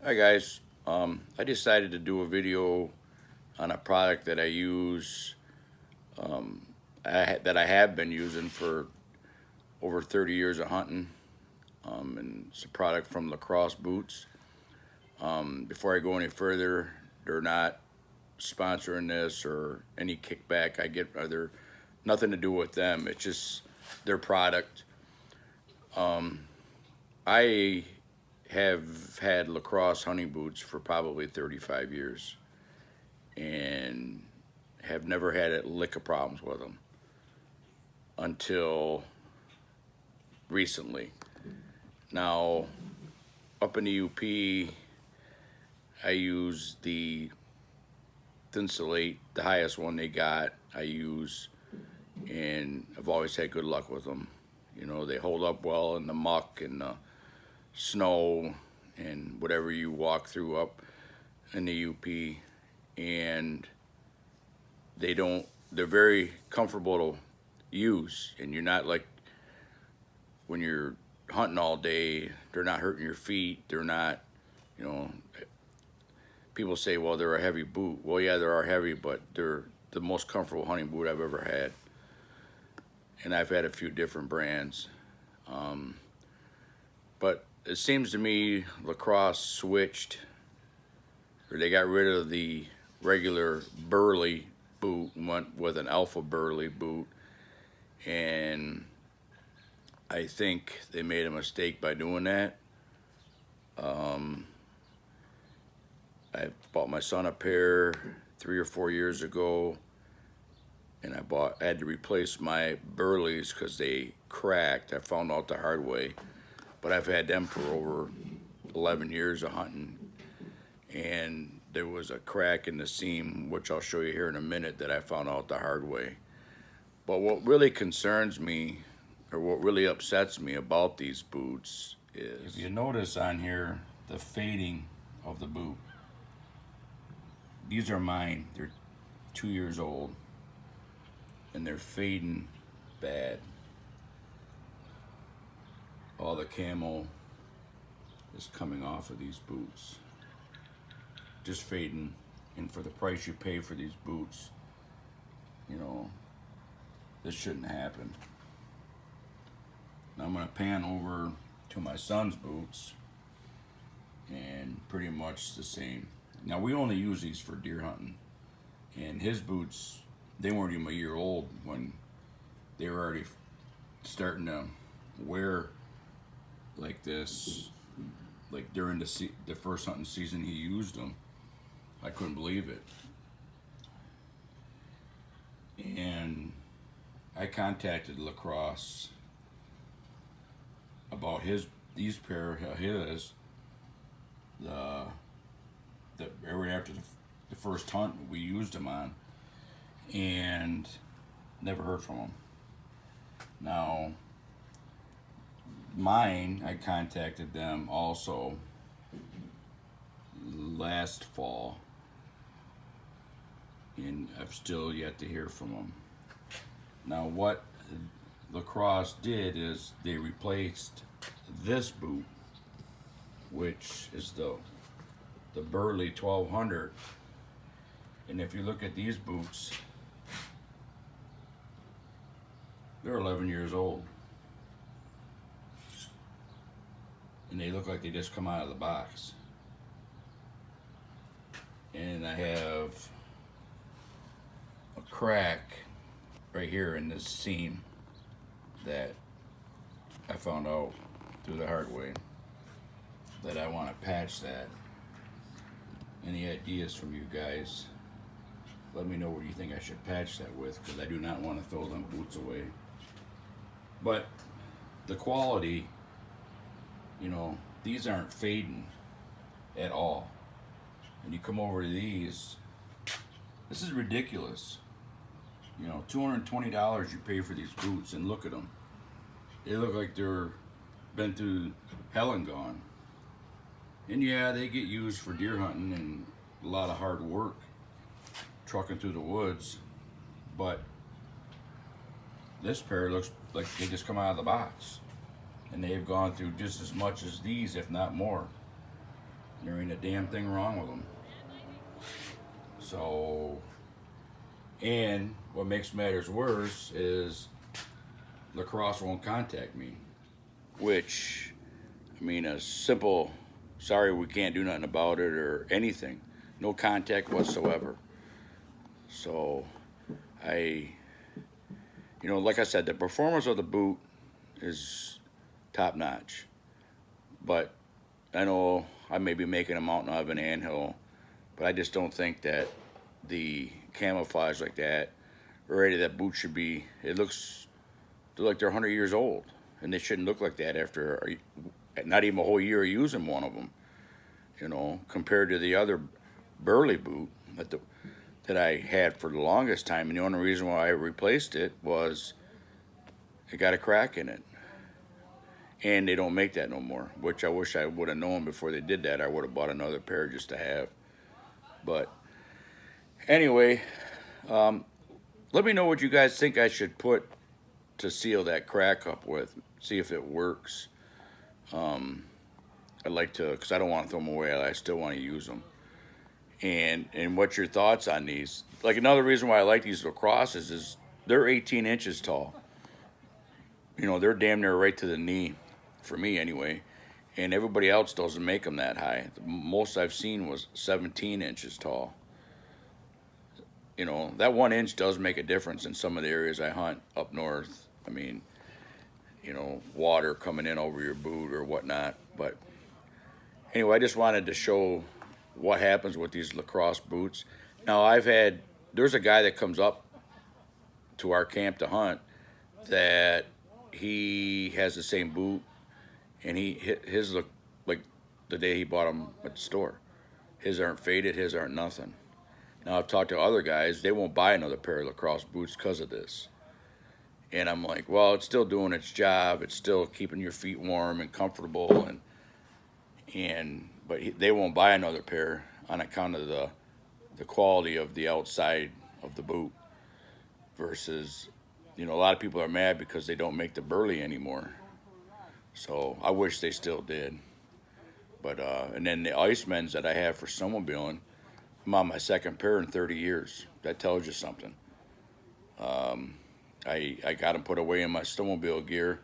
Hi guys, I decided to do a video on a product that I use, that I have been using for over 30 years of hunting, and it's a product from LaCrosse Boots. Before I go any further, they're not sponsoring this or any kickback I get. They're nothing to do with them. It's just their product. I have had LaCrosse hunting boots for probably 35 years and have never had a lick of problems with them until recently. Now, up in the UP, I use the Thinsulate, the highest one they got, I use, and I've always had good luck with them. You know, they hold up well in the muck and the snow and whatever you walk through up in the UP, and they're very comfortable to use, and you're not like when you're hunting all day, they're not hurting your feet, they're not, you know, people say, well, they're a heavy boot. Well, yeah, they are heavy, but they're the most comfortable hunting boot I've ever had, and I've had a few different brands. But it seems to me LaCrosse switched, or they got rid of the regular burly boot and went with an alpha burly boot, and I think they made a mistake by doing that. I bought my son a pair 3 or 4 years ago, and I had to replace my burleys because they cracked. I found out the hard way, but I've had them for over 11 years of hunting, and there was a crack in the seam, which I'll show you here in a minute, that I found out the hard way. But what really concerns me, or what really upsets me about these boots is, if you notice on here, the fading of the boot. These are mine, they're 2 years old, and they're fading bad. All the camo is coming off of these boots, just fading. And for the price you pay for these boots, you know, this shouldn't happen. Now I'm gonna pan over to my son's boots, and pretty much the same. Now we only use these for deer hunting, and his boots, they weren't even a year old when they were already starting to wear like this. Like during the first hunting season he used them, I couldn't believe it. And I contacted LaCrosse about these pair of his, right after the first hunt we used them on, and never heard from them. Now mine, I contacted them also last fall, and I've still yet to hear from them. Now what LaCrosse did is they replaced this boot, which is the Burley 1200, and if you look at these boots, they're 11 years old, and they look like they just come out of the box. And I have a crack right here in this seam that I found out through the hard way, that I want to patch that. Any ideas from you guys? Let me know what you think I should patch that with, because I do not want to throw them boots away. But the quality, you know, these aren't fading at all. And you come over to these, this is ridiculous. You know, $220 you pay for these boots, and look at them. They look like they're been through hell and gone. And yeah, they get used for deer hunting and a lot of hard work trucking through the woods, but this pair looks like they just come out of the box, and they've gone through just as much as these, if not more. There ain't a damn thing wrong with them. So, and what makes matters worse is LaCrosse won't contact me. Which, I mean, a simple, sorry, we can't do nothing about it or anything. No contact whatsoever. So, I, like I said, the performance of the boot is top notch. But I know I may be making a mountain out of an anthill, but I just don't think that the camouflage like that, or any of that boot should be, it looks like they're 100 years old. And they shouldn't look like that after not even a whole year of using one of them, compared to the other Burley boot that I had for the longest time. And the only reason why I replaced it was it got a crack in it. And they don't make that no more, which I wish I would have known before they did that. I would have bought another pair just to have. But anyway, let me know what you guys think I should put to seal that crack up with. See if it works. I'd like to, because I don't want to throw them away. I still want to use them. And what's your thoughts on these? Like, another reason why I like these LaCrosses is they're 18 inches tall. They're damn near right to the knee, for me anyway. And everybody else doesn't make them that high. The most I've seen was 17 inches tall. That 1 inch does make a difference in some of the areas I hunt up north. I mean, water coming in over your boot or whatnot. But anyway, I just wanted to show what happens with these LaCrosse boots. Now, there's a guy that comes up to our camp to hunt that he has the same boot, and his look like the day he bought them at the store. His aren't faded, his aren't nothing. Now, I've talked to other guys, they won't buy another pair of LaCrosse boots because of this. And I'm like, well, it's still doing its job. It's still keeping your feet warm and comfortable, but they won't buy another pair on account of the quality of the outside of the boot. Versus, a lot of people are mad because they don't make the Burley anymore. So I wish they still did. But and then the Icemans that I have for snowmobiling, I'm on my second pair in 30 years. That tells you something. I got them put away in my snowmobile gear,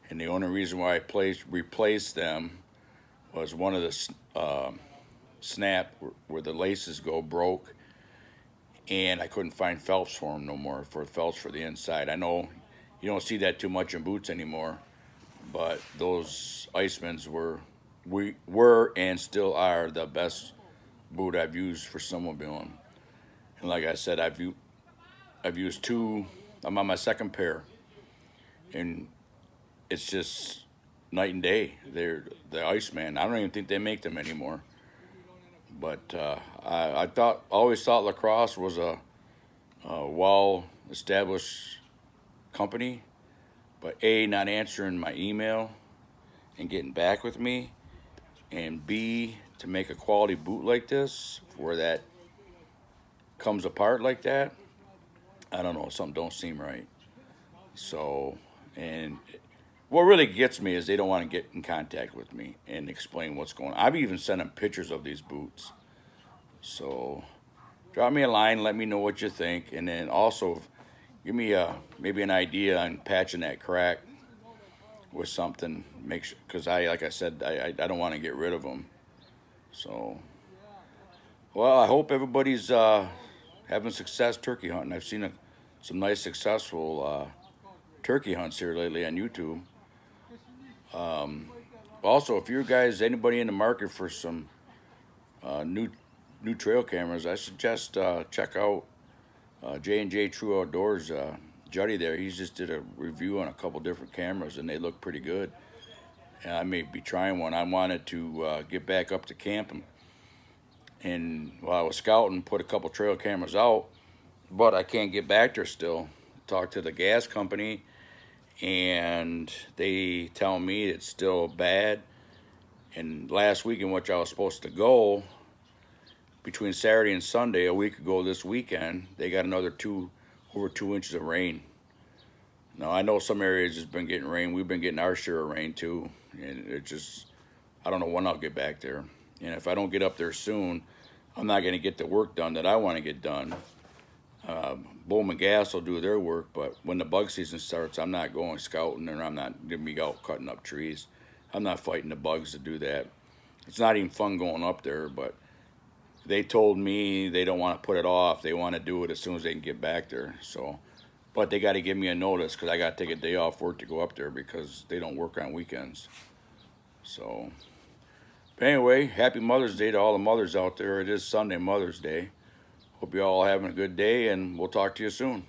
and the only reason why I replaced them was one of the snap where the laces go broke, and I couldn't find Phelps for them no more, for Phelps for the inside. I know you don't see that too much in boots anymore, but those Icemans were and still are the best boot I've used for snowmobiling. And like I said, I've used two. I'm on my second pair, and it's just night and day. They're the Iceman. I don't even think they make them anymore. But I always thought LaCrosse was a well-established company, but A, not answering my email and getting back with me, and B, to make a quality boot like this where that comes apart like that, I don't know, something don't seem right. So, and what really gets me is they don't want to get in contact with me and explain what's going on. I've even sent them pictures of these boots. So, drop me a line, let me know what you think, and then also give me maybe an idea on patching that crack with something. Make sure, because like I said, I don't want to get rid of them. So, well, I hope everybody's having success turkey hunting. I've seen some nice successful turkey hunts here lately on YouTube. Also, if you guys, anybody in the market for some new trail cameras, I suggest check out J&J True Outdoors. Juddy there, he's just did a review on a couple different cameras, and they look pretty good. And I may be trying one. I wanted to get back up to camp, and while I was scouting, put a couple trail cameras out, but I can't get back there still. Talked to the gas company, and they tell me it's still bad. And last weekend, which I was supposed to go, between Saturday and Sunday, a week ago this weekend, they got another over 2 inches of rain. Now, I know some areas has been getting rain. We've been getting our share of rain too. And it just, I don't know when I'll get back there. And if I don't get up there soon, I'm not going to get the work done that I want to get done. Bowman Gas will do their work, but when the bug season starts, I'm not going scouting, and I'm not going to be out cutting up trees. I'm not fighting the bugs to do that. It's not even fun going up there, but they told me they don't want to put it off. They want to do it as soon as they can get back there. So, but they got to give me a notice because I got to take a day off work to go up there because they don't work on weekends. So, but anyway, happy Mother's Day to all the mothers out there. It is Sunday, Mother's Day. Hope you all having a good day, and we'll talk to you soon.